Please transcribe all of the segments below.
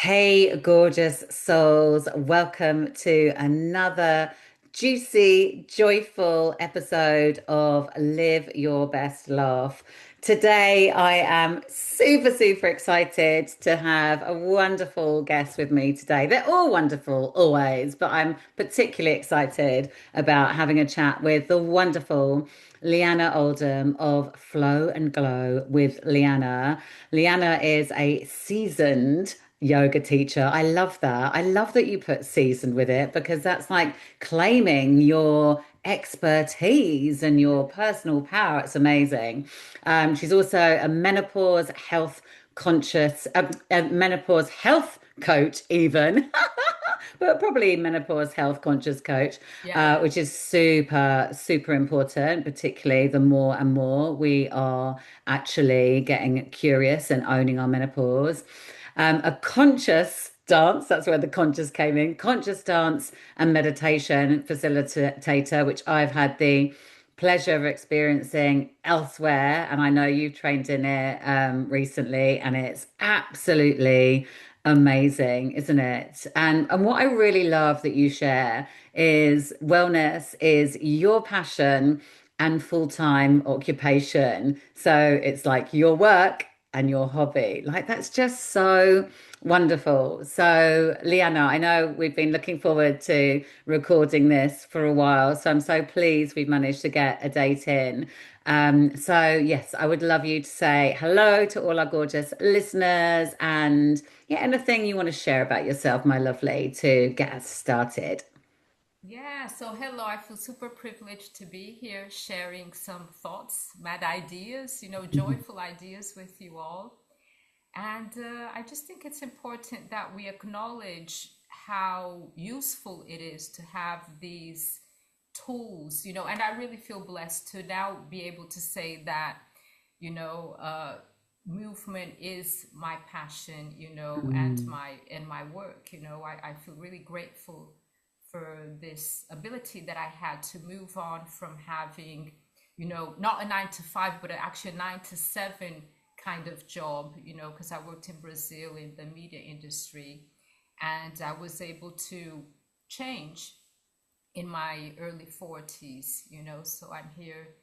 Hey, gorgeous souls. Welcome to another juicy, joyful episode of Live Your Best Laugh. Today, I am super, super excited to have a wonderful guest with me today. They're all wonderful, always, but I'm particularly excited about having a chat with the wonderful Liana Oldham of Flow and Glow with Liana. Liana is a seasoned yoga teacher. I love that. I love that you put seasoned with it because that's like claiming your expertise and your personal power. It's amazing. She's also a menopause health conscious, a menopause health coach, even, but probably menopause health conscious coach, Yeah, yeah. which is super, super important, particularly the more and more we are actually getting curious and owning our menopause. A conscious dance, that's where the conscious came in, conscious dance and meditation facilitator, which I've had the pleasure of experiencing elsewhere. And I know you've trained in it recently, and it's absolutely amazing, isn't it? And what I really love that you share is wellness is your passion and full-time occupation. So it's like your work and your hobby. Like that's just so wonderful. So, Liana, I know we've been looking forward to recording this for a while. So I'm so pleased we've managed to get a date in. So yes, I would love you to say hello to all our gorgeous listeners and yeah, anything you want to share about yourself, my lovely, to get us started. Yeah, so hello, I feel super privileged to be here sharing some thoughts, mad ideas, joyful ideas with you all. And I just think it's important that we acknowledge how useful it is to have these tools, and I really feel blessed to now be able to say that, you know, uh, movement is my passion, and Mm, my work. I feel really grateful for this ability that I had to move on from having, not a 9 to 5, but actually a 9 to 7 kind of job, because I worked in Brazil in the media industry, and I was able to change in my early 40s, so I'm here,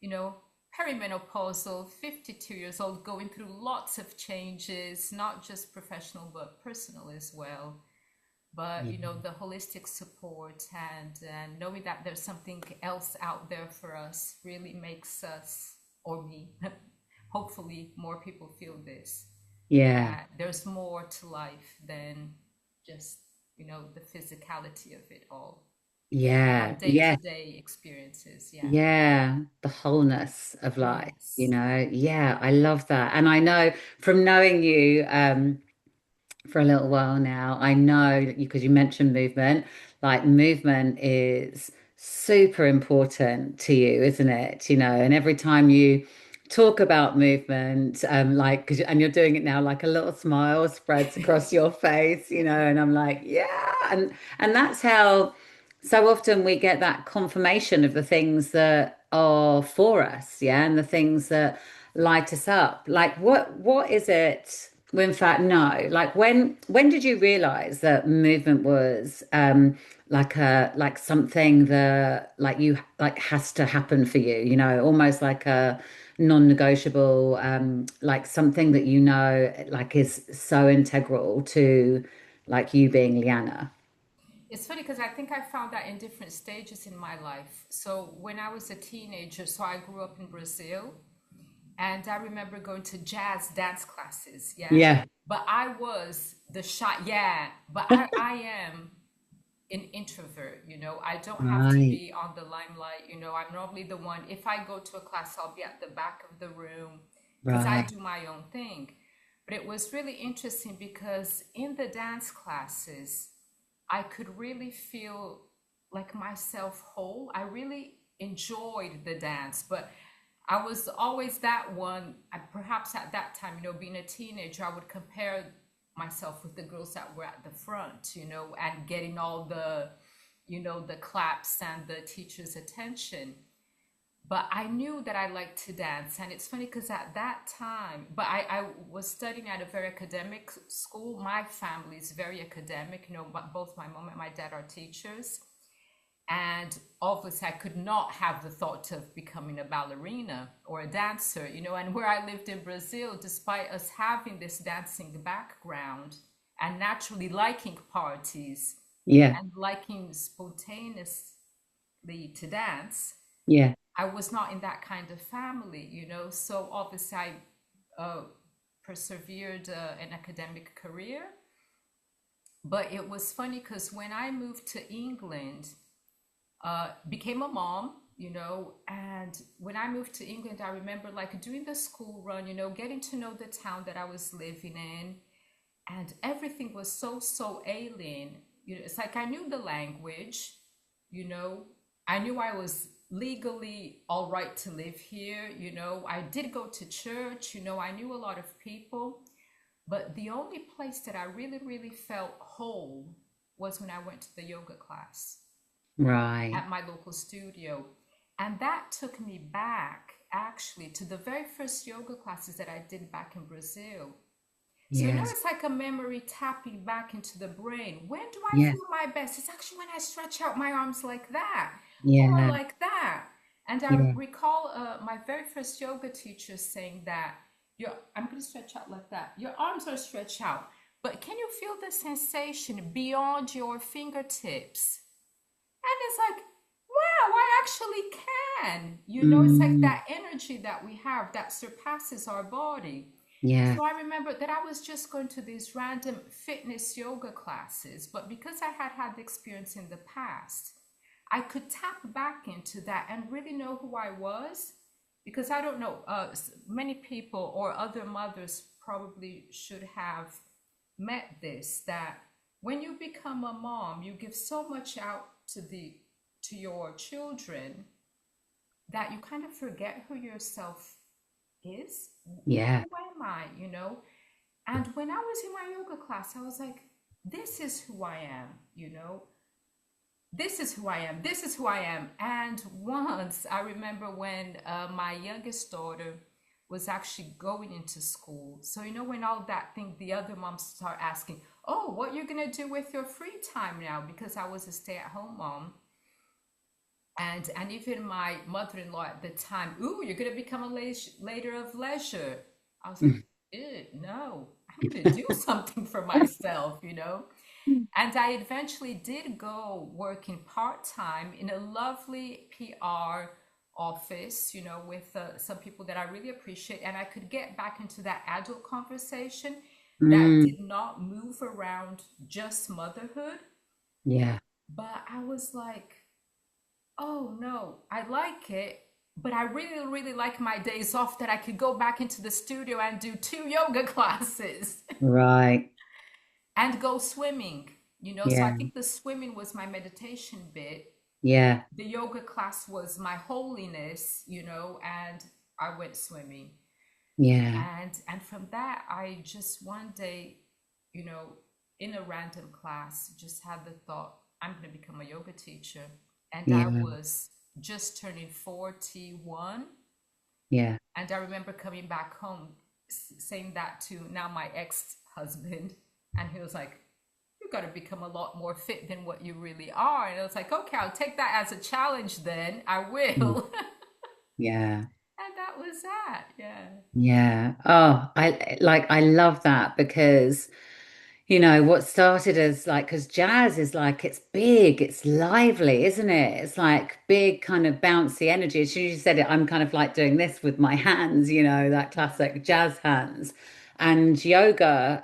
you know, perimenopausal, 52 years old, going through lots of changes, not just professional, but personal as well. But, yeah. the holistic support and knowing that there's something else out there for us really makes us, or me, hopefully more people feel this, Yeah. that there's more to life than just, the physicality of it all. Our Yeah. Yeah. day-to-day experiences. Yeah. Yeah, the wholeness of life, Yes. Yeah, I love that. And I know from knowing you for a little while now, I know that because you mentioned movement, like movement is super important to you, isn't it? And every time you talk about movement, like, and you're doing it now, like a little smile spreads across your face, and I'm like, yeah. And that's how so often we get that confirmation of the things that are for us, yeah, and the things that light us up. Like what is it? Well, in fact, no. Like when did you realize that movement was like something that like you like has to happen for you, almost like a non-negotiable, like something that like is so integral to like you being Liana. It's funny because I think I found that in different stages in my life. So when I was a teenager, so I grew up in Brazil, and I remember going to jazz dance classes. Yeah. Yeah. But I was the shy, yeah, but I am an introvert, I don't have to Right. be on the limelight, I'm normally the one. If I go to a class, I'll be at the back of the room because I Right. do my own thing. But it was really interesting because in the dance classes, I could really feel like myself whole. I really enjoyed the dance, but I was always that one. Perhaps at that time, being a teenager, I would compare myself with the girls that were at the front, and getting all the, the claps and the teacher's attention. but I knew that I liked to dance. And it's funny because at that time, but I was studying at a very academic school. My family is very academic, but both my mom and my dad are teachers. And obviously, I could not have the thought of becoming a ballerina or a dancer. And where I lived in Brazil, despite us having this dancing background and naturally liking parties Yeah. and liking spontaneously to dance, Yeah. I was not in that kind of family. So obviously, I persevered an academic career. But it was funny because when I moved to England, became a mom, and when I moved to England, I remember like doing the school run, getting to know the town that I was living in, and everything was so alien. It's like I knew the language, you know, I knew I was legally all right to live here. I did go to church, I knew a lot of people, but the only place that I really felt whole was when I went to the yoga class Right. at my local studio. And that took me back actually to the very first yoga classes that I did back in Brazil. So, Yeah. it's like a memory tapping back into the brain. When do I Yeah. feel my best? It's actually when I stretch out my arms like that or Yeah. like that. And I Yeah. recall my very first yoga teacher saying that I'm going to stretch out like that. Your arms are stretched out, but can you feel the sensation beyond your fingertips? And it's like, wow, I actually can. It's like Mm, that energy that we have that surpasses our body. yeah. So I remember that I was just going to these random fitness yoga classes, but because I had had the experience in the past, I could tap back into that and really know who I was. Because I don't know, many people or other mothers probably should have met this, that when you become a mom, you give so much out to your children that you kind of forget who yourself is. Yeah. Who am I? And when I was in my yoga class, I was like, this is who I am. This is who I am. This is who I am. And once I remember when my youngest daughter was actually going into school. So, when all that thing, the other moms start asking, oh, what you're going to do with your free time now? Because I was a stay at home mom. And even my mother-in-law at the time, ooh, you're going to become a later of leisure. I was like, ew, no, I'm going to do something for myself. And I eventually did go working part-time in a lovely PR office, with some people that I really appreciate. And I could get back into that adult conversation that Mm, did not move around just motherhood. yeah. But I was like, oh no, I like it. But I really like my days off that I could go back into the studio and do 2 yoga classes Right. and go swimming. So I Yeah. think the swimming was my meditation bit. Yeah. The yoga class was my holiness, and I went swimming. Yeah. And from that, I just one day, you know, in a random class, just had the thought, I'm going to become a yoga teacher. And I Yeah. was just turning 41. Yeah. And I remember coming back home saying that to now my ex-husband. And he was like, you got to become a lot more fit than what you really are. And I was like, okay, I'll take that as a challenge then. I Mm, will. yeah. And that was that. Yeah. Yeah. Oh, I love that because what started as like, because jazz is like, it's big, it's lively, isn't it? It's like big, kind of bouncy energy. As soon as you said it, I'm kind of like doing this with my hands, that Yeah. classic jazz hands. And yoga,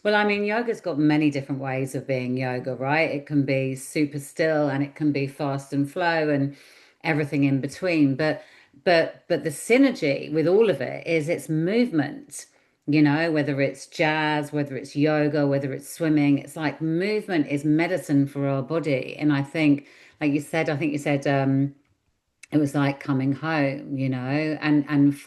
well, I mean, yoga's got many different ways of being yoga, right? It can be super still and it can be fast and flow and everything in between. But the synergy with all of it is its movement, whether it's jazz, whether it's yoga, whether it's swimming. It's like movement is medicine for our body. And I think, like you said, I think you said it was like coming home, and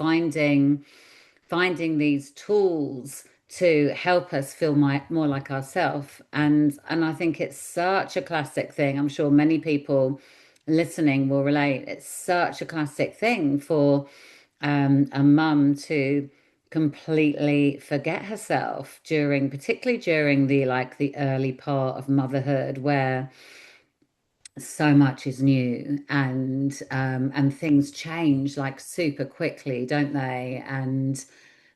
finding these tools to help us feel more like ourselves. And I think it's such a classic thing. I'm sure many people listening will relate. It's such a classic thing for a mum to completely forget herself during, particularly during the like the early part of motherhood, where so much is new and things change like super quickly, don't they? And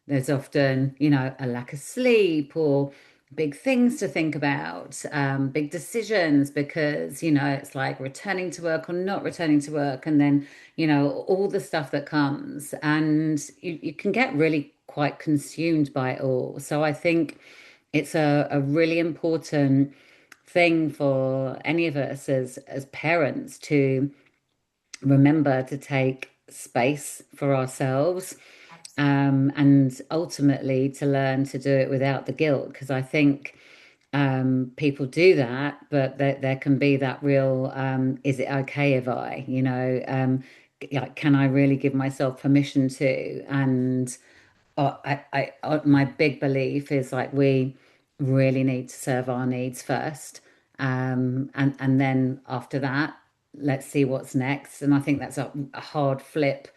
there's often, a lack of sleep or big things to think about, big decisions because, it's like returning to work or not returning to work, and then, all the stuff that comes, and you can get really quite consumed by it all. So I think it's a really important thing for any of us as parents to remember to take space for ourselves, Absolutely. and ultimately to learn to do it without the guilt. Because I think people do that, but there can be that real, is it okay if I, like, can I really give myself permission to? And my big belief is like we really need to serve our needs first, and then after that, let's see what's next. And I think that's a hard flip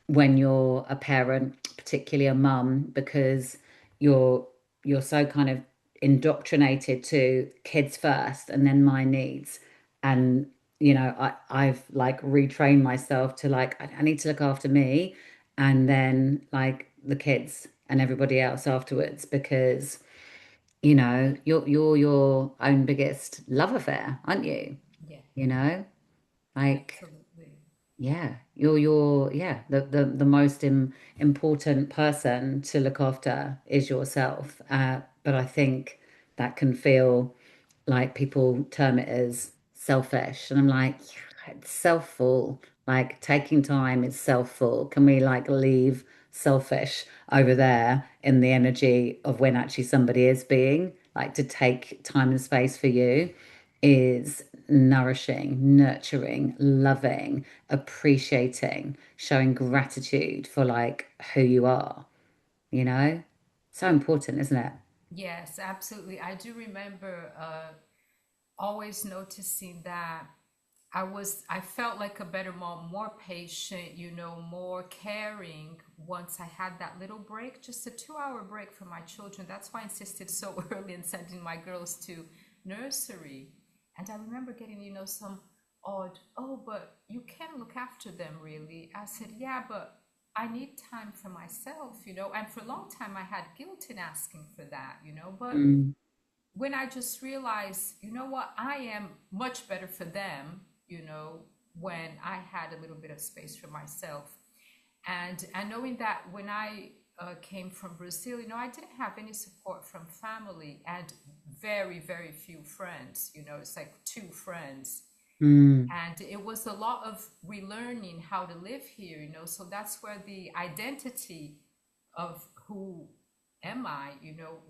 when you're a parent, particularly a mum, because you're you're so kind of indoctrinated to kids first and then my needs. And I've like retrained myself to like I need to look after me and then like the kids and everybody else afterwards, because you're your own biggest love affair, aren't you? Yeah, You know, like absolutely. yeah, yeah, the most important person to look after is yourself. But I think that can feel like people term it as selfish. And I'm like, yeah, it's selfful. Like taking time is selfful. Can we like leave selfish over there in the energy of when actually somebody is being like to take time and space for you is nourishing, nurturing, loving, appreciating, showing gratitude for like who you are, you know? So important, isn't it? Yes, absolutely. I do remember always noticing that I felt like a better mom, more patient, more caring once I had that little break, just a 2 hour break from my children. That's why I insisted so early in sending my girls to nursery. And I remember getting, some odd, oh, but you can look after them really. I said, yeah, but I need time for myself, and for a long time I had guilt in asking for that, but Mm, when I just realized, what, I am much better for them, when I had a little bit of space for myself. And knowing that when I came from Brazil, I didn't have any support from family and very, very few friends, it's like two friends. mm, And it was a lot of relearning how to live here, so that's where the identity of who am I,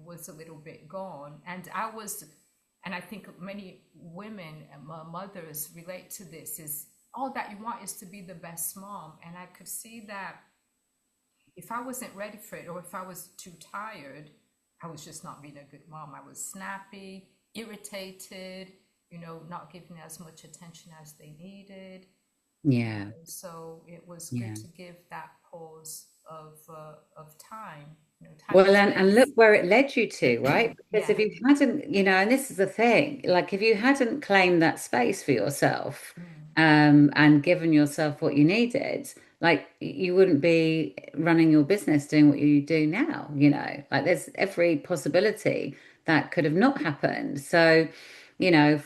was a little bit gone. And I think many women and mothers relate to this, is all that you want is to be the best mom. And I could see that if I wasn't ready for it or if I was too tired, I was just not being a good mom. I was snappy, irritated, not giving as much attention as they needed. yeah. So it was good Yeah. to give that pause of time, time and Well, and look space. where it led you to, right? Because if Yeah. you hadn't, and this is the thing, like if you hadn't claimed that space for yourself, Mm. and given yourself what you needed, like you wouldn't be running your business doing what you do now, like there's every possibility that could have not happened. So,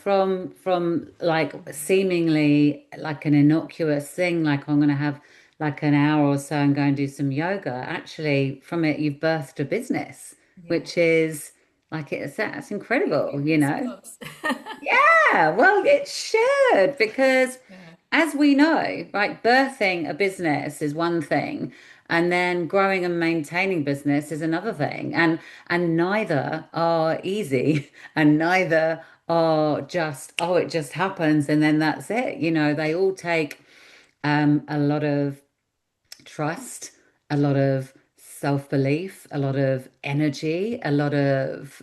from like seemingly like an innocuous thing, like I'm going to have like an hour or so and go and do some yoga. Actually, from it, you've birthed a business, Yeah. which is like that's Big incredible, business buzz. Yeah, well, it should, because Yeah. as we know, right, birthing a business is one thing, and then growing and maintaining business is another thing. And neither are easy, and neither are just, oh, it just happens and then that's it. They all take a lot of trust, a lot of self-belief, a lot of energy, a lot of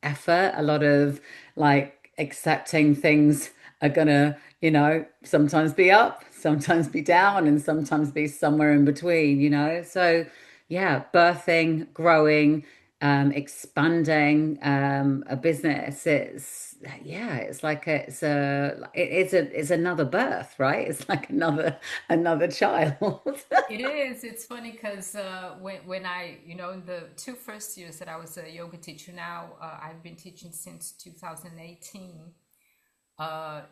effort, a lot of like accepting things are gonna, sometimes be up, sometimes be down, and sometimes be somewhere in between. So, yeah, birthing, growing, expanding a business. It's like it's another birth, right? It's like another child. It is. It's funny because when I, in the 2 first years that I was a yoga teacher, now I've been teaching since 2018.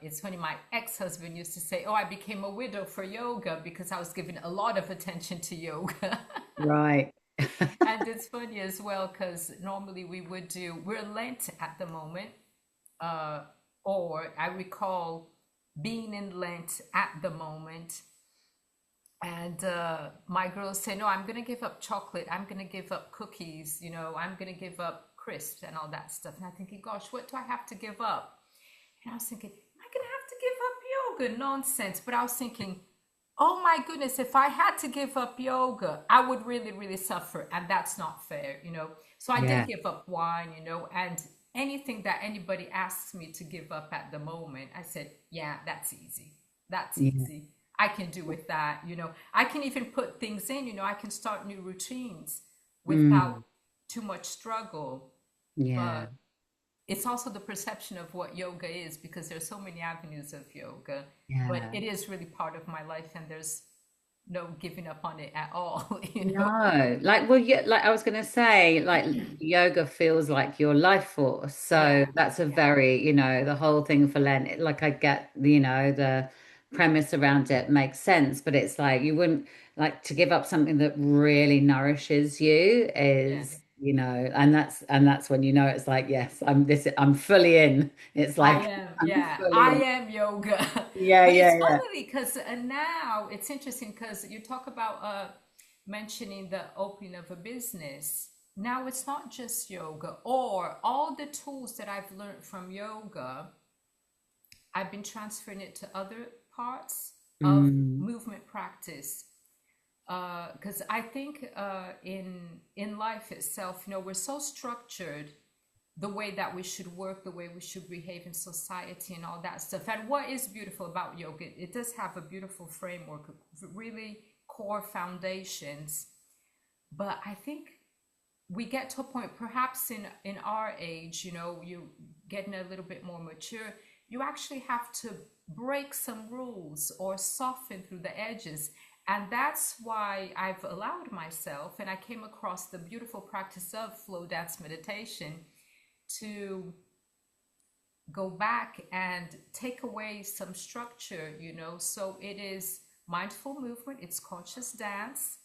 It's funny, my ex-husband used to say, "Oh, I became a widow for yoga because I was giving a lot of attention to yoga." Right. And it's funny as well because normally we're Lent at the moment, uh, or I recall being in Lent at the moment. And my girls say, no, I'm going to give up chocolate. I'm going to give up cookies. I'm going to give up crisps and all that stuff. And I'm thinking, gosh, what do I have to give up? And I was thinking, am I going to have to give up yoga? Nonsense. But I was thinking, oh my goodness, if I had to give up yoga, I would really, really suffer. And that's not fair. So I did Yeah. give up wine, and anything that anybody asks me to give up at the moment, I said, yeah, that's easy. That's Yeah. easy. I can do with that. I can even put things in, I can start new routines without Mm, too much struggle. yeah. But it's also the perception of what yoga is because there's so many avenues of yoga. But Yeah. it is really part of my life and there's no giving up on it at all. No, like, well, yeah, like I was going to say, like yoga feels like your life force. So Yeah, that's a yeah, very, the whole thing for Lent, like I get, the premise around it makes sense, but it's like you wouldn't like to give up something that really nourishes you yeah. and that's when it's like, yes, I'm fully in. It's I like am, I'm yeah, fully I in. am yoga. Yeah, But it's yeah, yeah. funny because now it's interesting because you talk about mentioning the opening of a business. Now it's not just yoga or all the tools that I've learned from yoga, I've been transferring it to other parts of Mm, movement practice. Because I think in life itself, we're so structured the way that we should work, the way we should behave in society, and all that stuff. And what is beautiful about yoga, it does have a beautiful framework, really core foundations. But I think we get to a point, perhaps in our age, you getting a little bit more mature, you actually have to break some rules or soften through the edges. And that's why I've allowed myself, and I came across the beautiful practice of flow dance meditation to go back and take away some structure. So it is mindful movement, it's conscious dance.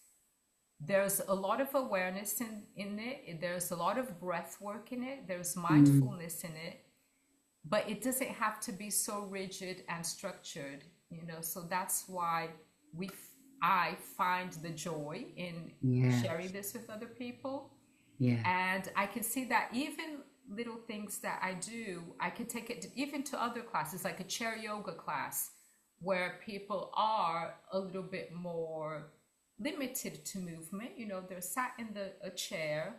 There's a lot of awareness in it, there's a lot of breath work in it, there's mm, mindfulness in it, but it doesn't have to be so rigid and structured. So that's why we I find the joy in yeah, sharing this with other people. yeah. And I can see that even little things that I do, I can take it even to other classes, like a chair yoga class, where people are a little bit more limited to movement. They're sat in a chair,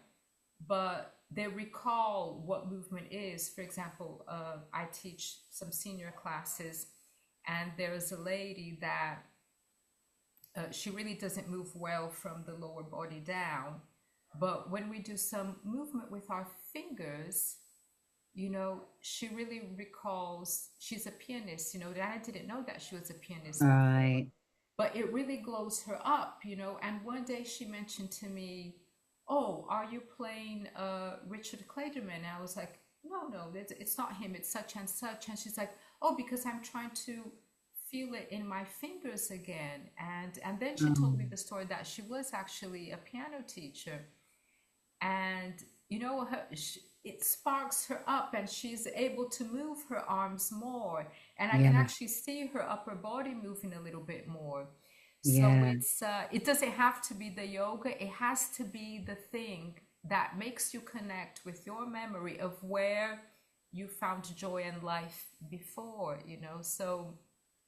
but they recall what movement is. For example, I teach some senior classes, and there's a lady that she really doesn't move well from the lower body down. But when we do some movement with our fingers, she really recalls she's a pianist, that I didn't know that she was a pianist before. Right. But it really glows her up. And one day she mentioned to me, "Oh, are you playing Richard Clayderman?" And I was like, "No, no, it's not him, it's such and such." And she's like, "Oh, because I'm trying to feel it in my fingers again." And then she told me Um, the story that she was actually a piano teacher, and it sparks her up and she's able to move her arms more, and I can yeah, actually see her upper body moving a little bit more. So yeah. it doesn't have to be the yoga, it has to be the thing that makes you connect with your memory of where you found joy in life before. So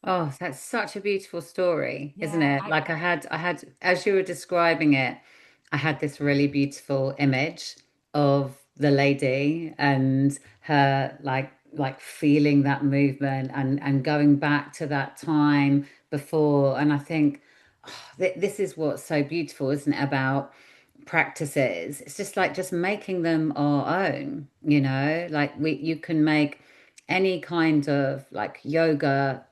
Oh, that's such a beautiful story, isn't yeah, it? Like I had, as you were describing it, I had this really beautiful image of the lady and her, like like feeling that movement and going back to that time before. And I think this is what's so beautiful, isn't it, about practices? It's just like just making them our own, like you can make any kind of like yoga,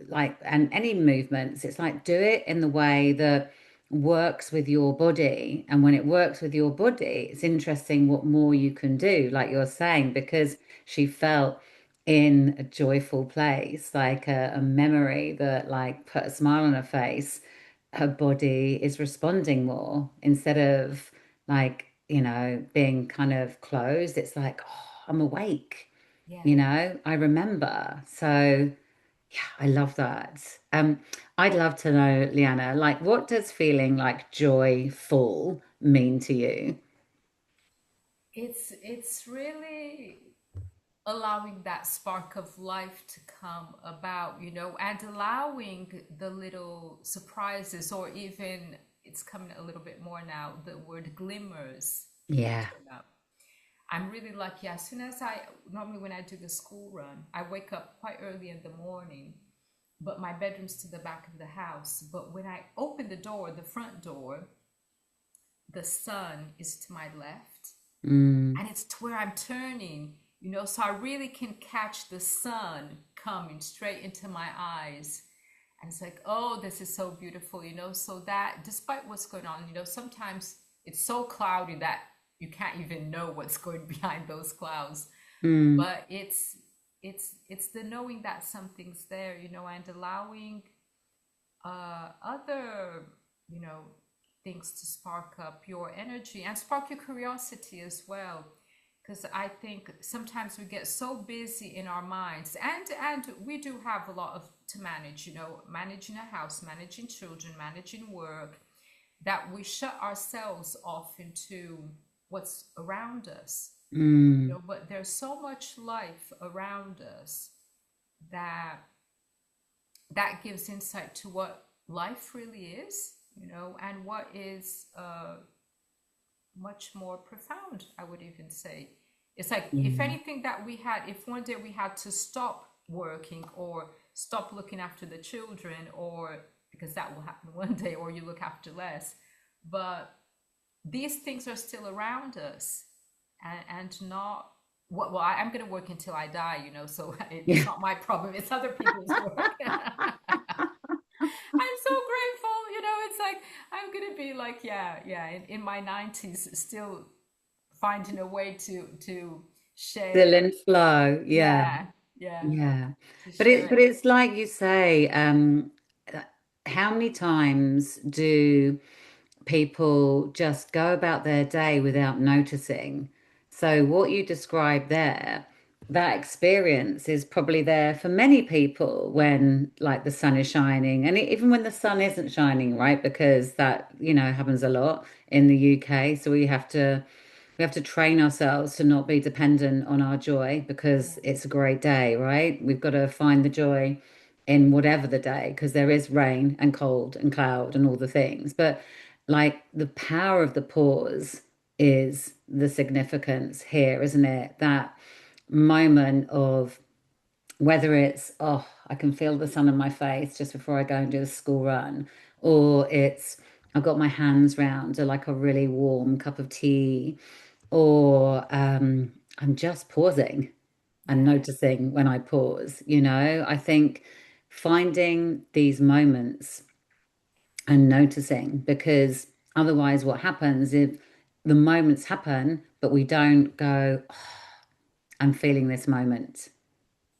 like, and any movements. It's like do it in the way that works with your body. And when it works with your body, it's interesting what more you can do, like you're saying, because she felt in a joyful place, like a memory that like put a smile on her face. Her body is responding more instead of like, being kind of closed. It's like, oh, I'm awake, Yeah. I remember. So yeah, I love that. I'd love to know, Liana, like what does feeling like joyful mean to you? It's really allowing that spark of life to come about, and allowing the little surprises, or even it's coming a little bit more now, the word glimmers to Yeah. turn up. I'm really lucky. As soon as normally when I do the school run, I wake up quite early in the morning, but my bedroom's to the back of the house. But when I open the door, the front door, the sun is to my left, Mm, and it's to where I'm turning, so I really can catch the sun coming straight into my eyes. And it's like, oh, this is so beautiful, so that despite what's going on, sometimes it's so cloudy that you can't even know what's going behind those clouds. mm, But it's the knowing that something's there, and allowing other, you know, things to spark up your energy and spark your curiosity as well. Because I think sometimes we get so busy in our minds, and we do have a lot of to manage, managing a house, managing children, managing work, that we shut ourselves off into what's around us. mm, But there's so much life around us that gives insight to what life really is, and what is much more profound, I would even say. It's like, if yeah. anything, that if one day we had to stop working or stop looking after the children, or because that will happen one day, or you look after less, but these things are still around us, and not what, well, I'm going to work until I die, so it's Yeah. not my problem, it's other people's work. I'm so grateful, it's like I'm gonna be like, yeah, in my 90s, still finding a way to Still share. in flow. Yeah. Yeah, yeah, Yeah. to But share but it. it's like you say, uh, how many times do people just go about their day without noticing? So what you described there, that experience is probably there for many people when like the sun is shining, and even when the sun isn't shining, right? Because that, happens a lot in the UK. So we have to train ourselves to not be dependent on our joy because Yeah, it's a great day, right? We've got to find the joy in whatever the day, because there is rain and cold and cloud and all the things. But like the power of the pause is the significance here, isn't it? That moment of whether it's, oh, I can feel the sun on my face just before I go and do the school run, or it's, I've got my hands round to like a really warm cup of tea, or I'm just pausing and yeah, noticing when I pause. I think finding these moments and noticing, because otherwise, what happens if the moments happen, but we don't go, oh, I'm feeling this moment.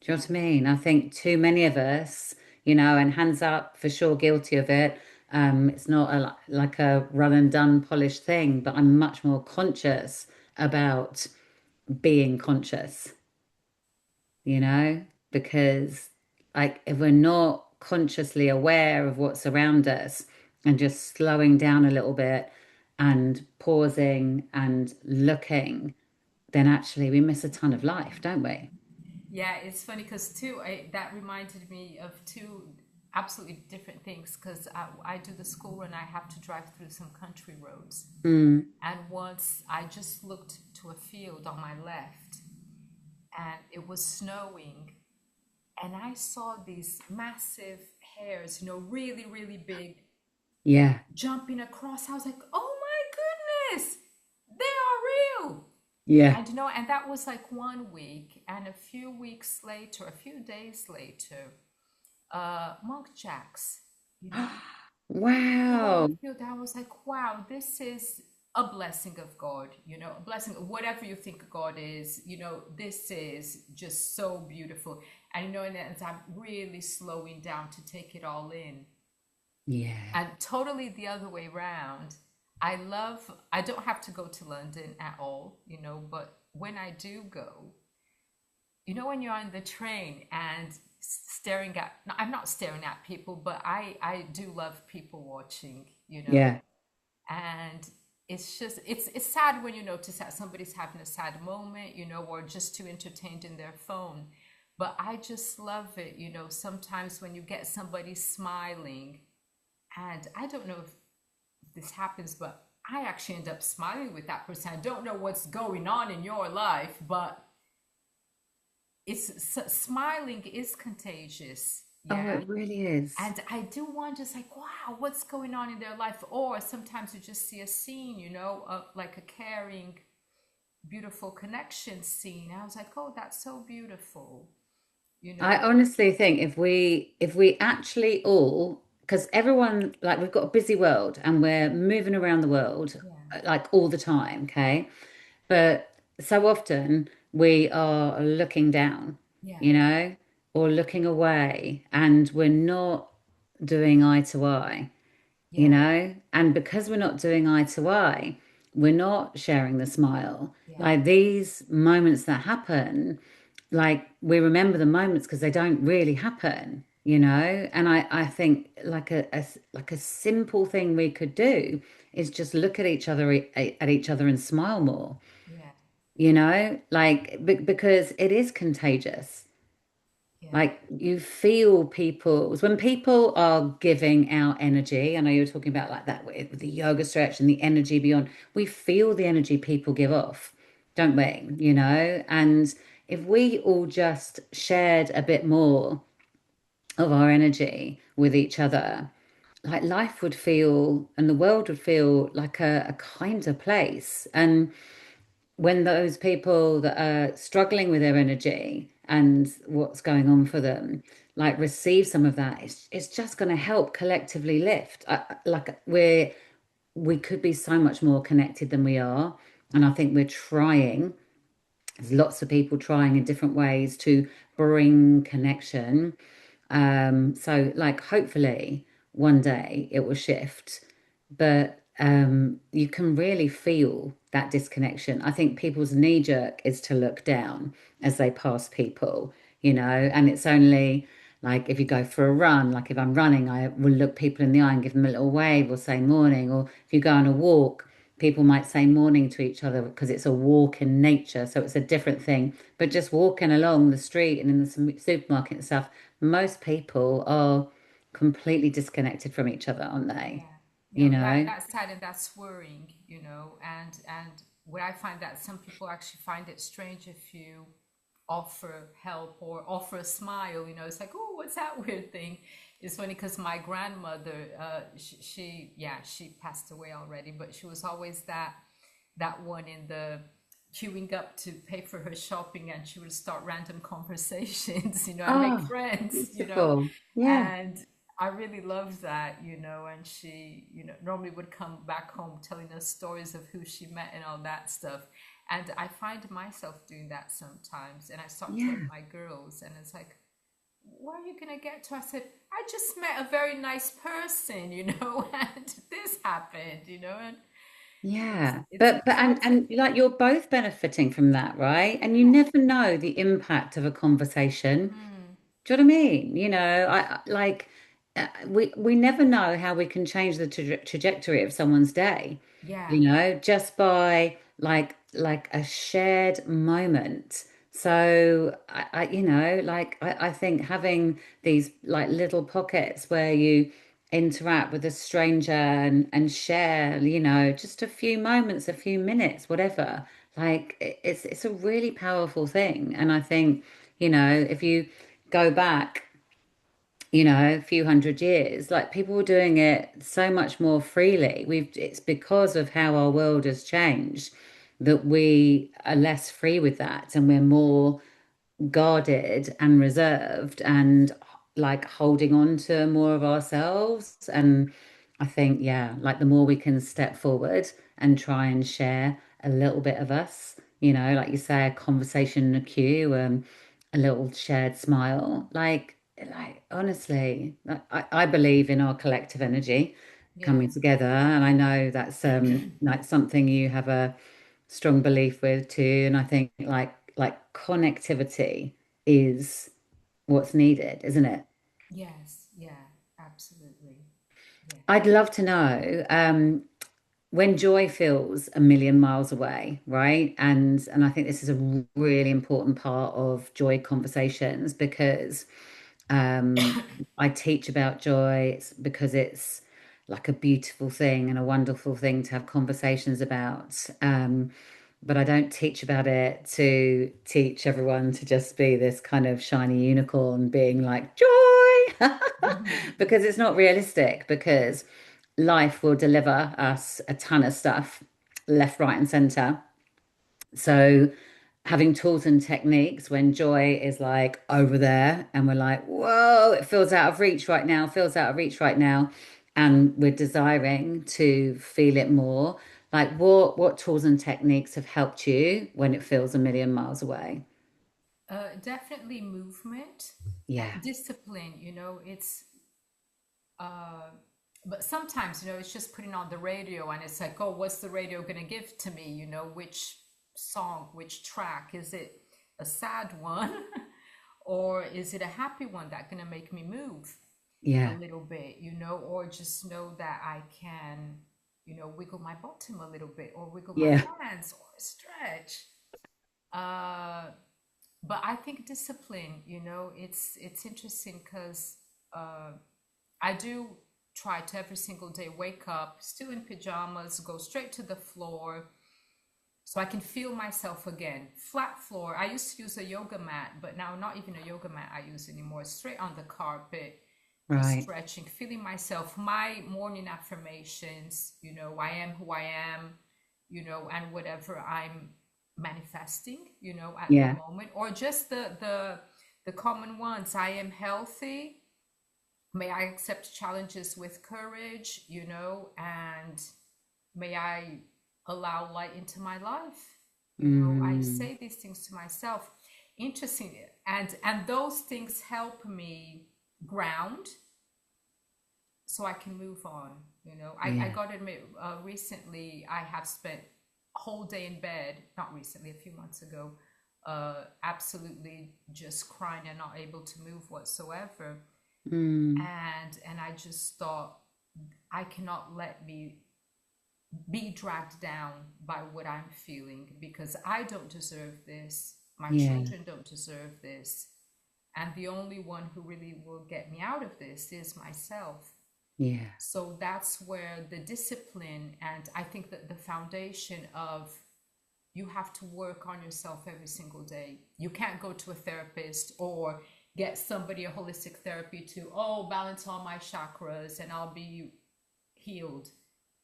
Do you know yeah, what I mean? I think too many of us, and hands up for sure, guilty of it. It's not like a run and done polished thing, but I'm much more conscious about being conscious, you know, because like if we're not consciously aware of what's around us and just slowing down a little bit and pausing and looking, then actually we miss a ton of life, don't we? yeah. It's funny because too, that reminded me of two absolutely different things. Because I do the school run, I have to drive through some country roads, Mm, and once I just looked to a field on my left, and it was snowing, and I saw these massive hares, really, really big, Yeah. jumping across. I was like, oh my goodness, they are real. Yeah. And and that was like 1 week, and a few weeks later, a few days later, monk jacks, you know, out of Wow. the field. I was like, wow, this is a blessing of God, a blessing, whatever you think God is, this is just so beautiful. And and as I'm really slowing down to take it all in, Yeah. and totally the other way around. I don't have to go to London at all, but when I do go, when you're on the train and staring at, no, I'm not staring at people, but I do love people watching, Yeah. and it's sad when you notice that somebody's having a sad moment, or just too entertained in their phone. But I just love it, sometimes when you get somebody smiling, and I don't know if this happens, but I actually end up smiling with that person. I don't know what's going on in your life, but smiling is contagious. Oh, Yeah. it really is. And I do wonder, just like, wow, what's going on in their life? Or sometimes you just see a scene, of like a caring, beautiful connection scene. I was like, oh, that's so beautiful, you I know? honestly think if we actually all, because everyone, like, we've got a busy world and we're moving around the world Yeah, like all the time, okay? But so often we are looking down, yeah, you know, or looking away, and we're not doing eye to eye, you yeah, know? And because we're not doing eye to eye, we're not sharing the smile. yeah, Like these moments that happen, like we remember the moments because they don't really happen, you know? And I think like like a simple thing we could do is just look at each other and smile more, yeah, you know? Like because it is contagious. yeah, Like you feel people's when people are giving out energy. I know you were talking about like that with the yoga stretch and the energy beyond. We feel the energy people give off, don't we? You know, and if we all just shared a bit more of our energy with each other, like life would feel and the world would feel like a kinder place. And when those people that are struggling with their energy and what's going on for them, like receive some of that, it's just going to help collectively lift. Like we could be so much more connected than we are, and I think we're trying. There's lots of people trying in different ways to bring connection. So like hopefully one day it will shift, but you can really feel that disconnection. I think people's knee jerk is to look down as they pass people, you know, and it's only like if you go for a run, like if I'm running, I will look people in the eye and give them a little wave or say morning, or if you go on a walk, people might say morning to each other because it's a walk in nature, so it's a different thing. But just walking along the street and in the supermarket and stuff, most people are completely disconnected from each other, aren't they? yeah. You That know? that's sad, and that's worrying, and what I find that some people actually find it strange if you offer help or offer a smile. It's like, oh, what's that weird thing? It's funny because my grandmother, she passed away already, but she was always that one in the queuing up to pay for her shopping, and she would start random conversations, and make Oh, friends. beautiful. Yeah. And I really loved that, and she, normally would come back home telling us stories of who she met and all that stuff. And I find myself doing that sometimes, and I start telling Yeah. my girls, and it's like, where are you gonna get to? I said, I just met a very nice person, and this happened, and it's Yeah. it's But important. and like you're both benefiting from that, right? And you Yeah. never know the impact of a conversation. Mm, Do you know what I mean? You know, like we never know how we can change the trajectory of someone's day, yeah. you know, just by like a shared moment. So you know, like I think having these like little pockets where you interact with a stranger and share, you know, just a few moments, a few minutes, whatever. Like it's a really powerful thing. And I think, you know, if you go back, you know, a few hundred years, like people were doing it so much more freely. It's because of how our world has changed that we are less free with that and we're more guarded and reserved and like holding on to more of ourselves. And I think, yeah, like the more we can step forward and try and share a little bit of us, you know, like you say, a conversation in a queue, a little shared smile, like honestly, I believe in our collective energy Yeah. coming together. And I know that's like something you have a strong belief with too. And I think like connectivity is what's needed, isn't it? Yes. Yeah. Absolutely. Yeah. I'd love to know when joy feels a million miles away, right? And I think this is a really important part of joy conversations because I teach about joy because it's like a beautiful thing and a wonderful thing to have conversations about. But I don't teach about it to teach everyone to just be this kind of shiny unicorn being like joy, because it's not realistic, because life will deliver us a ton of stuff left, right, and center. So having tools and techniques when joy is like over there and we're like, whoa, it feels out of reach right now, feels out of reach right now, and we're desiring to feel it more. Like what tools and techniques have helped you when it feels a million miles away? Definitely movement, Yeah. discipline. Uh, but sometimes, it's just putting on the radio and it's like, oh, what's the radio going to give to me? Which song, which track? Is it a sad one or is it a happy one that's going to make me move a Yeah. little bit, or just know that I can, wiggle my bottom a little bit or wiggle my Yeah. hands or stretch. Uh, but I think discipline, it's interesting because I do try to every single day wake up still in pajamas, go straight to the floor so I can feel myself again. Flat floor. I used to use a yoga mat, but now not even a yoga mat I use anymore. Straight on the carpet, Right. stretching, feeling myself. My morning affirmations, I am who I am, and whatever I'm manifesting, at the Yeah. moment, or just the common ones. I am healthy. May I accept challenges with courage, and may I allow light into my life. I Mm, say these things to myself. Interesting, and those things help me ground so I can move on. I yeah. got to admit, recently I have spent a whole day in bed, not recently, a few months ago, absolutely just crying and not able to move whatsoever. Mm, And I just thought, I cannot let me be dragged down by what I'm feeling because I don't deserve this. My yeah. children don't deserve this. And the only one who really will get me out of this is myself. Yeah. So that's where the discipline, and I think that the foundation of, you have to work on yourself every single day. You can't go to a therapist or get somebody a holistic therapy to, oh, balance all my chakras and I'll be healed.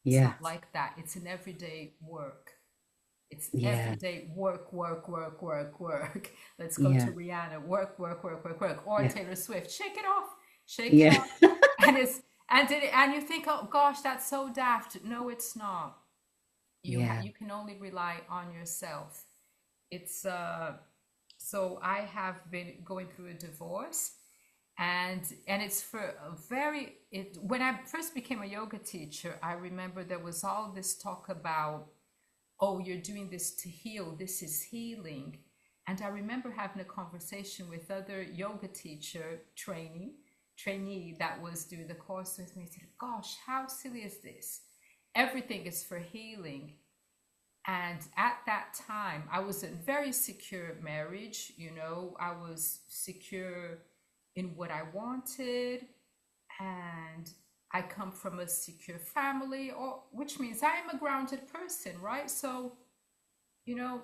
It's Yeah. not like that. It's an everyday work. It's Yeah. everyday work, work, work, work, work. Let's go to Yeah. Rihanna. Work, work, work, work, work. Or Yeah. Taylor Swift. Shake it off. Shake it Yeah. off. And and you think, oh gosh, that's so daft. No, it's not. Yeah. You can only rely on yourself. It's so I have been going through a divorce, and it's for a very it when I first became a yoga teacher, I remember there was all this talk about, oh, you're doing this to heal, this is healing. And I remember having a conversation with other yoga teacher trainee that was doing the course with me. I said, gosh, how silly is this? Everything is for healing. And at that time, I was in very secure marriage. I was secure in what I wanted, and I come from a secure family, or which means I am a grounded person, right? So you know,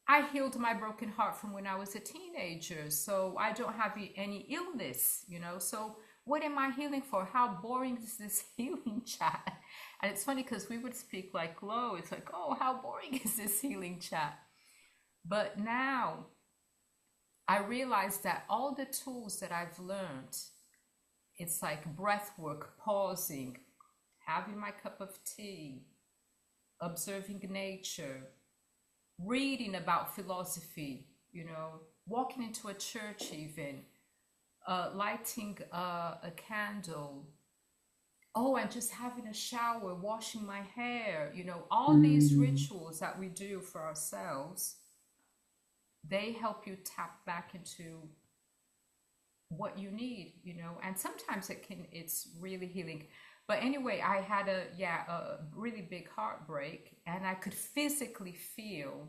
I healed my broken heart from when I was a teenager. So I don't have any illness, you know. So what am I healing for? How boring is this healing chat? And it's funny because we would speak like low. It's like, oh, how boring is this healing chat? But now I realize that all the tools that I've learned, it's like breath work, pausing, having my cup of tea, observing nature, reading about philosophy, you know, walking into a church, even lighting a candle. Oh, and just having a shower, washing my hair, you know, all these Mm, rituals that we do for ourselves, they help you tap back into what you need, you know, and sometimes it's really healing. But anyway, I had a really big heartbreak, and I could physically feel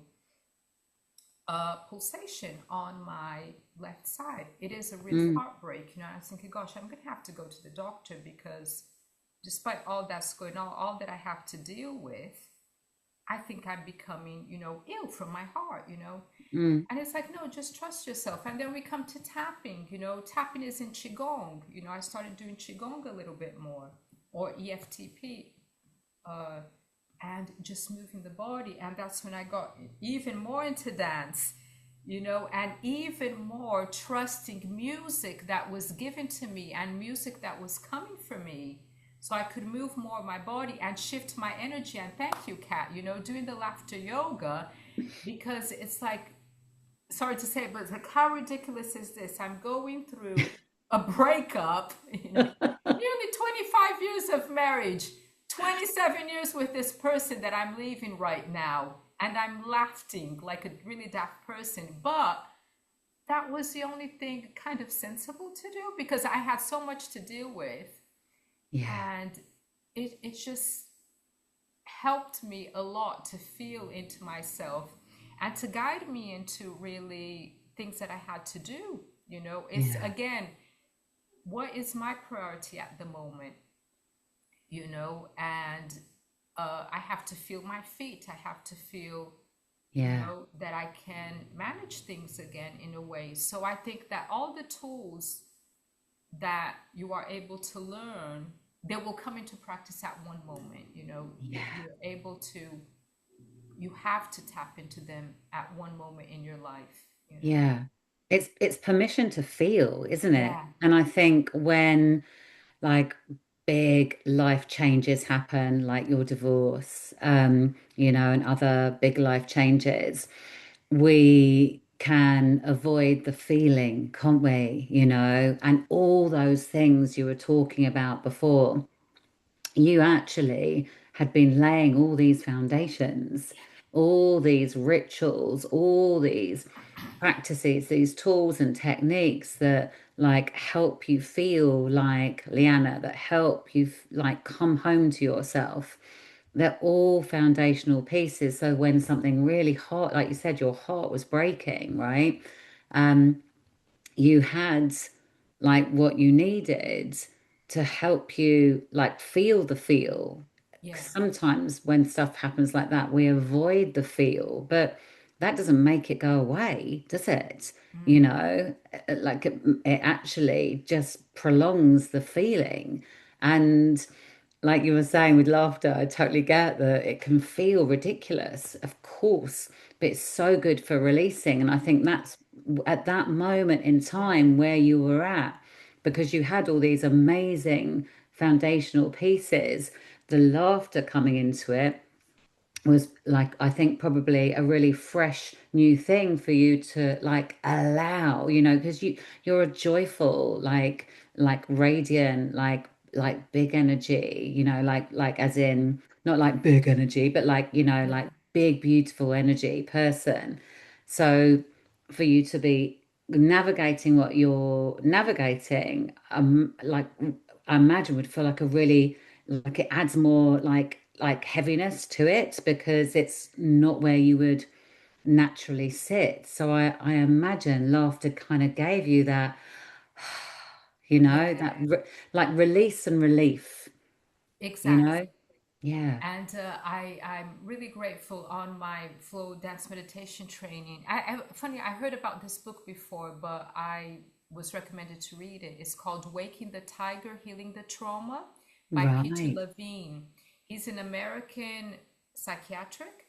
a pulsation on my left side. It is a real mm, heartbreak, you know. I was thinking, gosh, I'm gonna have to go to the doctor because despite all that's going on, all that I have to deal with, I think I'm becoming, you know, ill from my heart, you know. mm. And it's like, no, just trust yourself. And then we come to tapping, you know, tapping is in Qigong. You know, I started doing Qigong a little bit more, or EFTP, uh, and just moving the body. And that's when I got even more into dance, you know, and even more trusting music that was given to me and music that was coming for me. So I could move more of my body and shift my energy. And thank you, Kat, you know, doing the laughter yoga, because it's like, sorry to say it, but it's like, how ridiculous is this? I'm going through a breakup in nearly 25 years of marriage, 27 years with this person that I'm leaving right now, and I'm laughing like a really daft person. But that was the only thing kind of sensible to do because I had so much to deal with, Yeah, and it just helped me a lot to feel into myself and to guide me into really things that I had to do. You know, it's yeah, again, what is my priority at the moment? You know, and I have to feel my feet. I have to feel, you yeah, know, that I can manage things again in a way. So I think that all the tools that you are able to learn, they will come into practice at one moment. You know, yeah, you're able to, you have to tap into them at one moment in your life, you know. yeah. It's permission to feel, isn't it? Yeah, And I think when like big life changes happen, like your divorce, and other big life changes, we can avoid the feeling, can't we? And all those things you were talking about before, you actually had been laying all these foundations, all these rituals, all these practices, these tools and techniques that like help you feel like Liana, that help you like come home to yourself. They're all foundational pieces. So when something really hot, like you said, your heart was breaking, right? You had like what you needed to help you like feel the feel. yeah, 'Cause sometimes when stuff happens like that, we avoid the feel, but that doesn't make it go away, does it? You mm, know, like it actually just prolongs the feeling. And like you were saying with laughter, I totally get that it can feel ridiculous, of course, but it's so good for releasing. And I think that's at that moment in yeah, time where you were at, because you had all these amazing foundational pieces, the laughter coming into it was like I think probably a really fresh new thing for you to like allow, because you're a joyful, like radiant, like big energy, like as in not like big energy, but like, yeah, like big beautiful energy person. So for you to be navigating what you're navigating, like I imagine would feel like a really like it adds more like heaviness to it because it's not where you would naturally sit. So I imagine laughter kind of gave you that, that yeah, like release and relief, you exactly. know? Yeah. And I'm really grateful on my flow dance meditation training. Funny, I heard about this book before, but I was recommended to read it. It's called Waking the Tiger, Healing the Trauma by Peter Right. Levine. He's an American psychiatric.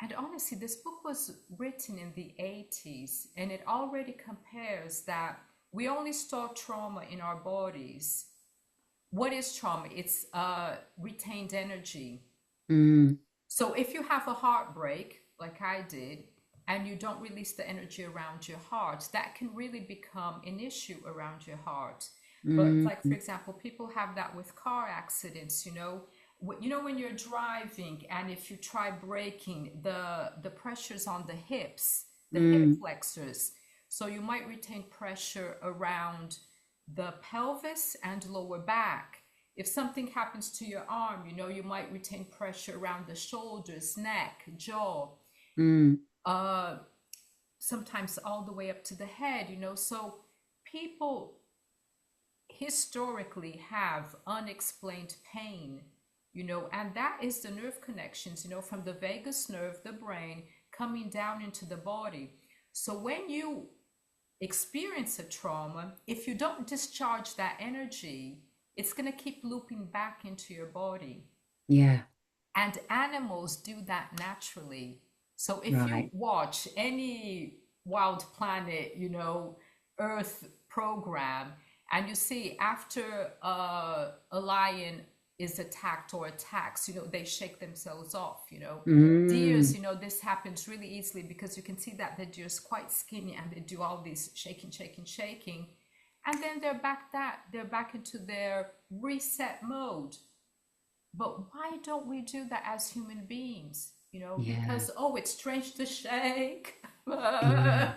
And honestly, this book was written in the 80s, and it already compares that we only store trauma in our bodies. What is trauma? It's retained energy. Mm, So if you have a heartbreak, like I did, and you don't release the energy around your heart, that can really become an issue around your heart. But mm, like for example, people have that with car accidents, you know. You know when you're driving and if you try braking, the pressures on the hips, the hip mm, flexors. So you might retain pressure around the pelvis and lower back. If something happens to your arm, you know, you might retain pressure around the shoulders, neck, jaw, mm. uh, sometimes all the way up to the head, you know. So people historically have unexplained pain, you know, and that is the nerve connections, you know, from the vagus nerve, the brain, coming down into the body. So when you experience a trauma, if you don't discharge that energy, it's going to keep looping back into your body. Yeah. And animals do that naturally. So if you Right. watch any Wild Planet, you know, Earth program, and you see after a lion is attacked or attacks, you know, they shake themselves off, you know. Deers, Mm. you know, this happens really easily because you can see that the deer's quite skinny and they do all these shaking, shaking, shaking. And then they're back into their reset mode. But why don't we do that as human beings? You know, Yeah. because oh, it's strange to shake. Yeah.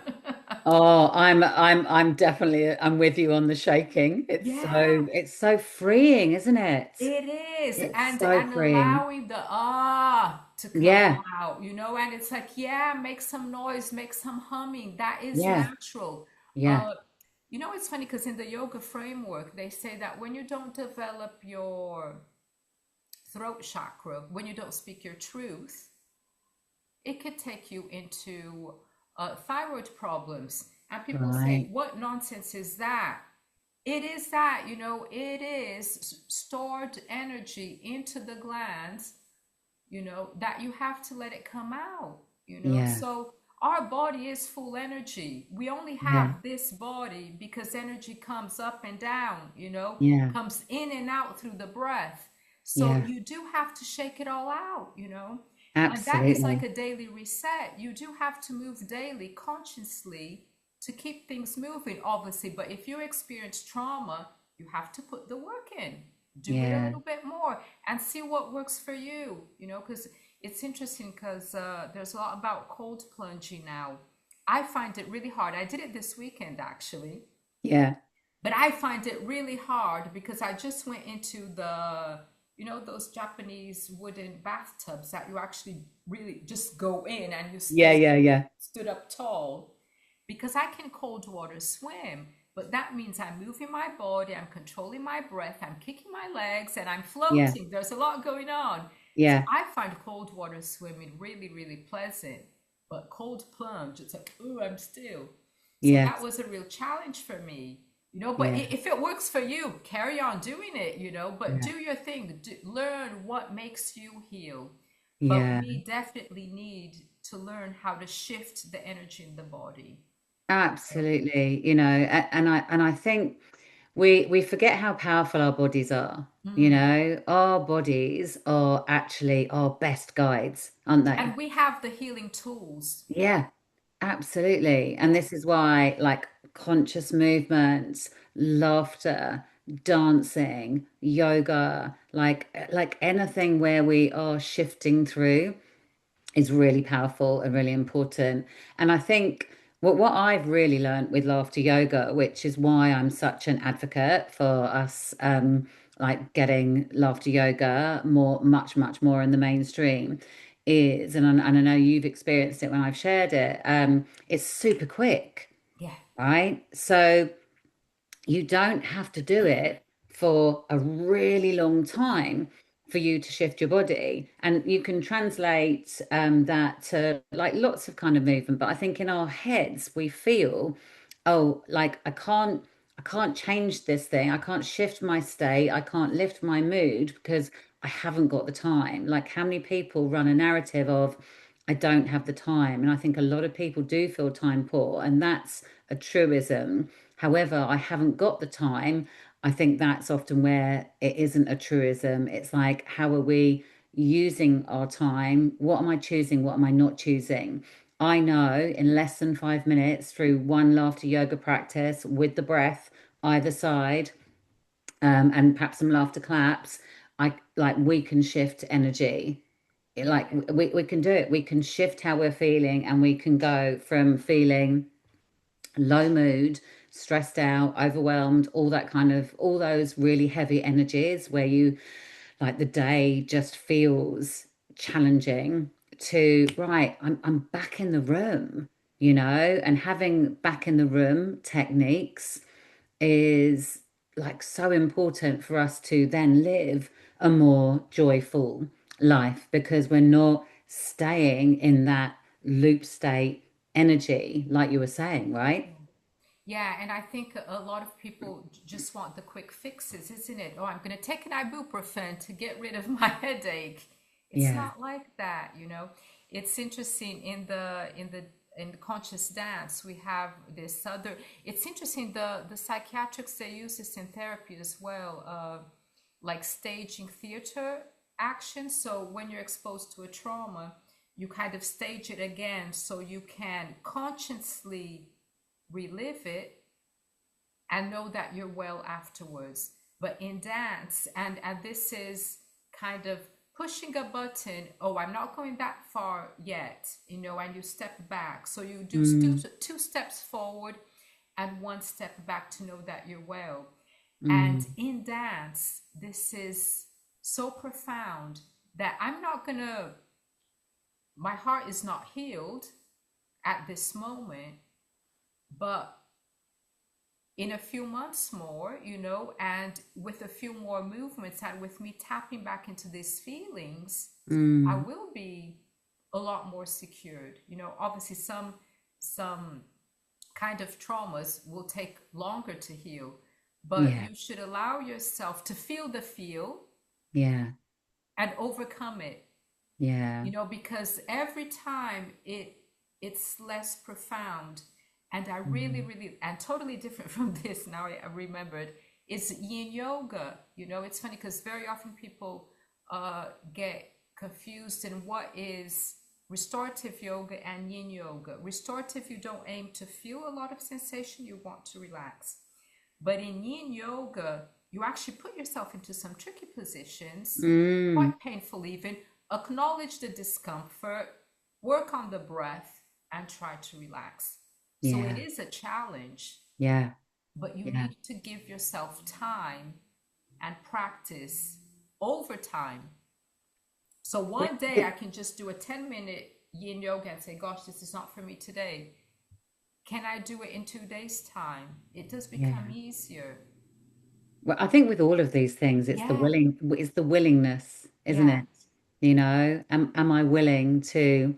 Oh, I'm definitely I'm with you on the shaking. Yeah, It's so freeing, isn't it? it is. It's And so freeing. allowing the ah to come Yeah. out, you know, and it's like, yeah, make some noise, make some humming. That is Yeah. natural. Yeah. Uh, you know, it's funny because in the yoga framework, they say that when you don't develop your throat chakra, when you don't speak your truth, it could take you into thyroid problems. And people say, Right. what nonsense is that? It is that, you know, it is stored energy into the glands, you know, that you have to let it come out, you know. Yeah. So our body is full energy. We only Yeah. have this body because energy comes up and down, you know, Yeah. comes in and out through the breath. So Yeah. you do have to shake it all out, you know. And that is like Absolutely. a daily reset. You do have to move daily, consciously, to keep things moving, obviously. But if you experience trauma, you have to put the work in, do it a Yeah. little bit more, and see what works for you, you know, because it's interesting because there's a lot about cold plunging now. I find it really hard. I did it this weekend actually, Yeah. but I find it really hard because I just went into the, you know, those Japanese wooden bathtubs that you actually really just go in and you Yeah. stay Yeah. Yeah. stood up tall because I can cold water swim. But that means I'm moving my body, I'm controlling my breath, I'm kicking my legs, and I'm Yeah. floating. There's a lot going on. So Yeah. I find cold water swimming really, really pleasant. But cold plunge, it's like, ooh, I'm still. So Yeah. that was a real challenge for me, you know. But Yeah. if it works for you, carry on doing it, you know. But Yeah. do your thing, learn what makes you heal. But Yeah. we definitely need to learn how to shift the energy in the body. So, Absolutely. You know, and I think we forget how powerful our bodies are. You mm. know, our bodies are actually our best guides, aren't they? And we have the healing tools. Yeah, absolutely. And Yeah, this is why, like, conscious movements, laughter, dancing, yoga, like anything where we are shifting through is really powerful and really important. And I think what I've really learned with laughter yoga, which is why I'm such an advocate for us like getting laughter yoga more, much more in the mainstream, is, and I know you've experienced it when I've shared it, it's super quick, yeah, right? So you don't have to do it for a really long time. for you to shift your body. And you can translate that to like lots of kind of movement. But I think in our heads, we feel, oh, like I can't change this thing. I can't shift my state. I can't lift my mood because I haven't got the time. Like how many people run a narrative of, I don't have the time. And I think a lot of people do feel time poor, and that's a truism. However, I haven't got the time. I think that's often where it isn't a truism. It's like, how are we using our time? What am I choosing? What am I not choosing? I know in less than 5 minutes through one laughter yoga practice with the breath either side, and perhaps some laughter claps, I like we can shift energy. Like Yeah. we can do it. We can shift how we're feeling, and we can go from feeling low mood, stressed out, overwhelmed, all that kind of, all those really heavy energies where you like the day just feels challenging to, right, I'm back in the room, and having back in the room techniques is like so important for us to then live a more joyful life because we're not staying in that loop state energy, like you were saying, right? Yeah. Yeah, and I think a lot of people just want the quick fixes, isn't it? Oh, I'm going to take an ibuprofen to get rid of my headache. It's Yeah. not like that, you know. It's interesting in the conscious dance we have this other. It's interesting the psychiatrics they use this in therapy as well, like staging theater action. So when you're exposed to a trauma, you kind of stage it again so you can consciously relive it and know that you're well afterwards. But in dance, and this is kind of pushing a button, oh, I'm not going that far yet, and you step back. So you do Mm, two steps forward and one step back to know that you're well. And mm, in dance, this is so profound that my heart is not healed at this moment, but in a few months more, and with a few more movements and with me tapping back into these feelings, I mm. will be a lot more secured. Obviously some kind of traumas will take longer to heal, but Yeah. you should allow yourself to feel the feel Yeah. and overcome it. Yeah. Because every time it's less profound. And I really, Mm. really, and totally different from this, now I remembered, is yin yoga. It's funny because very often people get confused in what is restorative yoga and yin yoga. Restorative, you don't aim to feel a lot of sensation, you want to relax. But in yin yoga, you actually put yourself into some tricky positions, Mm. quite painful even, acknowledge the discomfort, work on the breath, and try to relax. So it Yeah. is a challenge, Yeah. but you Yeah. need to give yourself time and practice over time. So Well, one day I can just do a 10-minute yin yoga and say, gosh, this is not for me today. Can I do it in 2 days' time? It does become yeah. easier. Well, I think with all of these things, Yeah, it's the willingness, isn't yeah, it? Am I willing to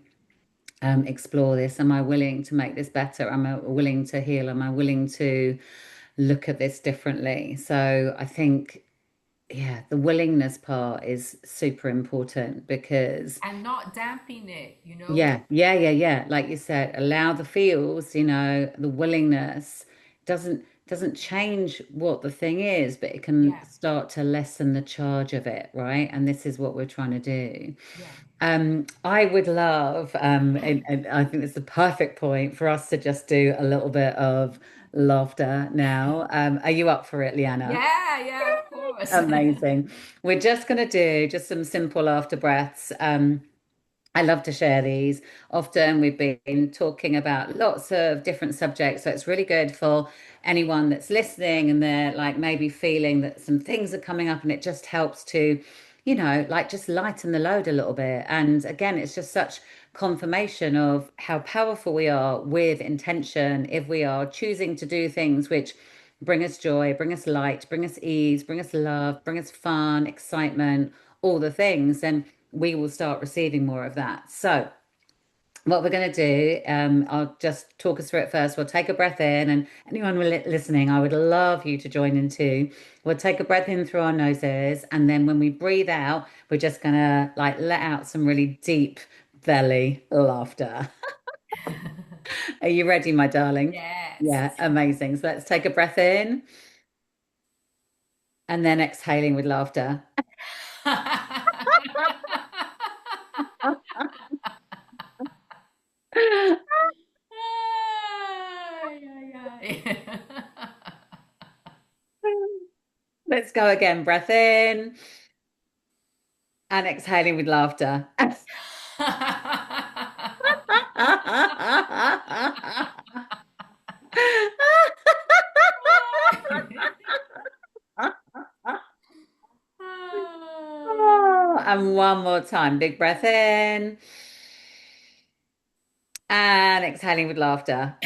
explore this? Am I willing to make this better? Am I willing to heal? Am I willing to look at this differently? So I think, yeah, the willingness part is super important because and not dampen it, yeah, yeah, yeah, yeah. Like you said, allow the feels, the willingness doesn't change what the thing is, but it can Yeah, start to lessen the charge of it, right? And this is what we're trying to do. yeah. I would love, and I think it's the perfect point for us to just do a little bit of laughter now. Are you up for it, Liana? Yeah, yeah, of course. Amazing. We're just going to do just some simple laughter breaths. I love to share these. Often we've been talking about lots of different subjects, so it's really good for anyone that's listening and they're like maybe feeling that some things are coming up and it just helps to, like just lighten the load a little bit. And again, it's just such confirmation of how powerful we are with intention if we are choosing to do things which bring us joy, bring us light, bring us ease, bring us love, bring us fun, excitement, all the things, then we will start receiving more of that. So what we're going to do, I'll just talk us through it first. We'll take a breath in, and anyone listening, I would love you to join in too. We'll take a breath in through our noses, and then when we breathe out, we're just going to like let out some really deep belly laughter. Are you ready, my darling? Yeah, Yes. amazing. So let's take a breath in and then exhaling with laughter. Ay, ay, ay. Let's go again. Breath in and exhaling with laughter. Oh, and one more time. Big breath in and exhaling with laughter.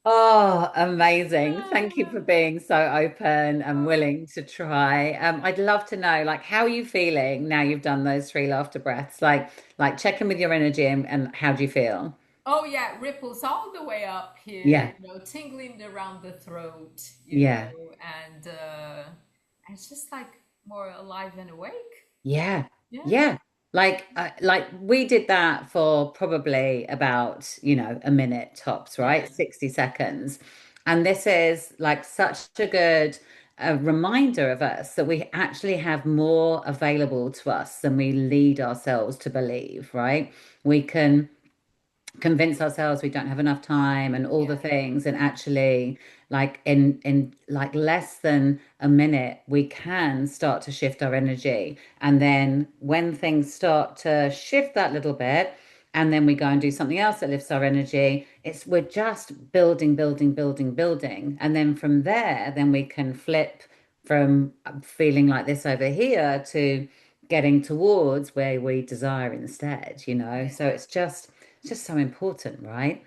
Oh, amazing. Thank you for being so open and willing to try. I'd love to know, like, how are you feeling now you've done those three laughter breaths? Like check in with your energy and how do you feel? Oh yeah, ripples all the way up here, Yeah, you know, tingling around the throat, you yeah. know, and it's just like more alive and awake. Yeah, Yeah, yeah. Like we did that for probably about, a minute tops, yeah, right? 60 seconds. And this is like such a good reminder of us that we actually have more available to us than we lead ourselves to believe, right? We can convince ourselves we don't have enough time and all the yeah, things, and actually like in like less than a minute we can start to shift our energy, and then when things start to shift that little bit and then we go and do something else that lifts our energy, it's we're just building, building, building, building, and then from there then we can flip from feeling like this over here to getting towards where we desire instead, yeah, so it's just so important, right?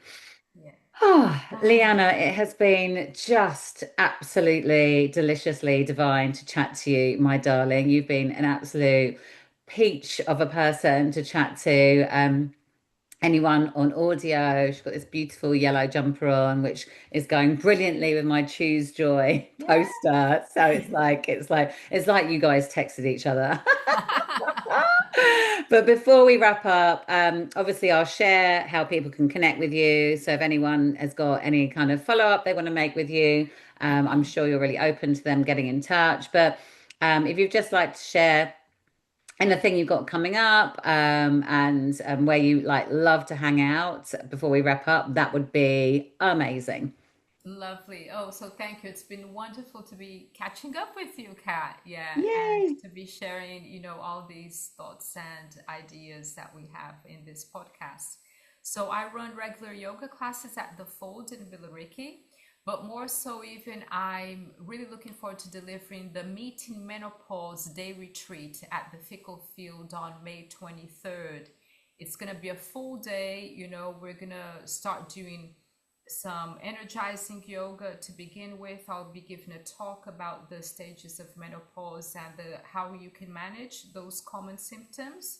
yeah. Oh, Ah, Liana, it has been just absolutely deliciously divine to chat to you, my darling. You've been an absolute peach of a person to chat to. Anyone on audio, she's got this beautiful yellow jumper on, which is going brilliantly with my Choose Joy yeah. poster. So it's like you guys texted each other. But before we wrap up, obviously I'll share how people can connect with you. So if anyone has got any kind of follow-up they want to make with you, I'm Uh-huh. sure you're really open to them getting in touch. But if you'd just like to share anything you've got coming up, and where you like love to hang out before we wrap up, that would be amazing. Lovely. Oh, so thank you. It's been wonderful to be catching up with you, Kat. Yeah, and Yay. to be sharing, you know, all these thoughts and ideas that we have in this podcast. So I run regular yoga classes at the Fold in Billericay, but more so even I'm really looking forward to delivering the Meeting Menopause Day Retreat at the Fickle Field on May 23rd. It's going to be a full day, you know, we're going to start doing some energizing yoga to begin with. I'll be giving a talk about the stages of menopause and how you can manage those common symptoms.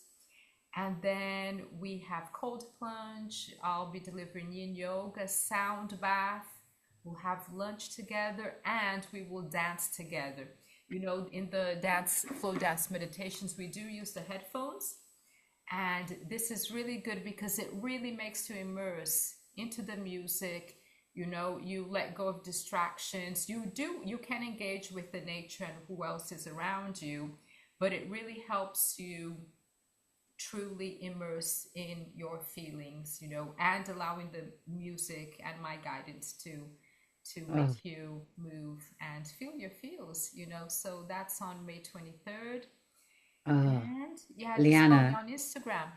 And then we have cold plunge. I'll be delivering yin yoga, sound bath. We'll have lunch together and we will dance together. You know, in the dance, flow dance meditations, we do use the headphones, and this is really good because it really makes you immerse into the music. You know, you let go of distractions. You can engage with the nature and who else is around you, but it really helps you truly immerse in your feelings, you know, and allowing the music and my guidance to Oh, make you move and feel your feels, you know. So that's on May 23rd. Oh, And yeah, just follow me Liana. on Instagram.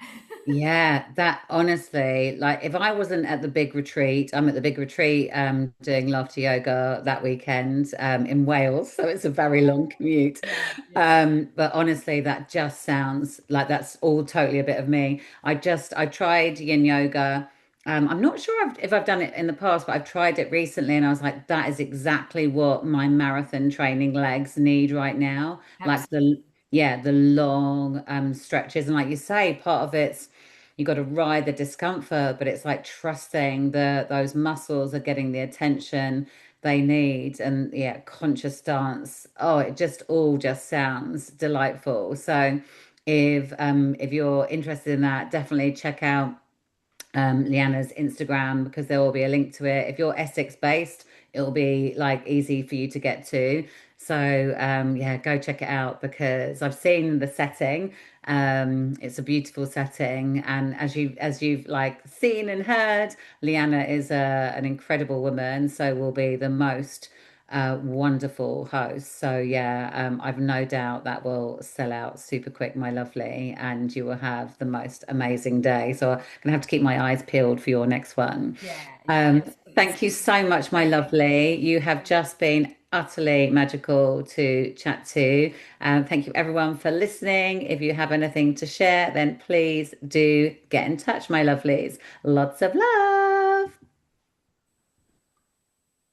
Yeah, that honestly, like if I wasn't at the big retreat, I'm at the big retreat doing laughter yoga that weekend in Wales, so it's a very long Oh, commute. yeah, yeah. But honestly, that just sounds like that's all totally a bit of me. I tried yin yoga. I'm not sure if I've done it in the past, but I've tried it recently and I was like, that is exactly what my marathon training legs need right now. Like Absolutely. the long stretches. And like you say, part of it's you got to ride the discomfort, but it's like trusting those muscles are getting the attention they need. And yeah, conscious dance. Oh, it just all just sounds delightful. So if you're interested in that, definitely check out Liana's Instagram because there will be a link to it. If you're Essex based, it'll be like easy for you to get to. So yeah, go check it out because I've seen the setting. It's a beautiful setting, and as you've like seen and heard, Liana is an incredible woman. So will be the most wonderful host. So yeah, I've no doubt that will sell out super quick, my lovely, and you will have the most amazing day. So I'm gonna have to keep my eyes peeled for your next one. Yeah, yeah, yes, please. Thank you so much, my lovely. You have just been utterly magical to chat to. Thank you everyone for listening. If you have anything to share, then please do get in touch, my lovelies. Lots of love.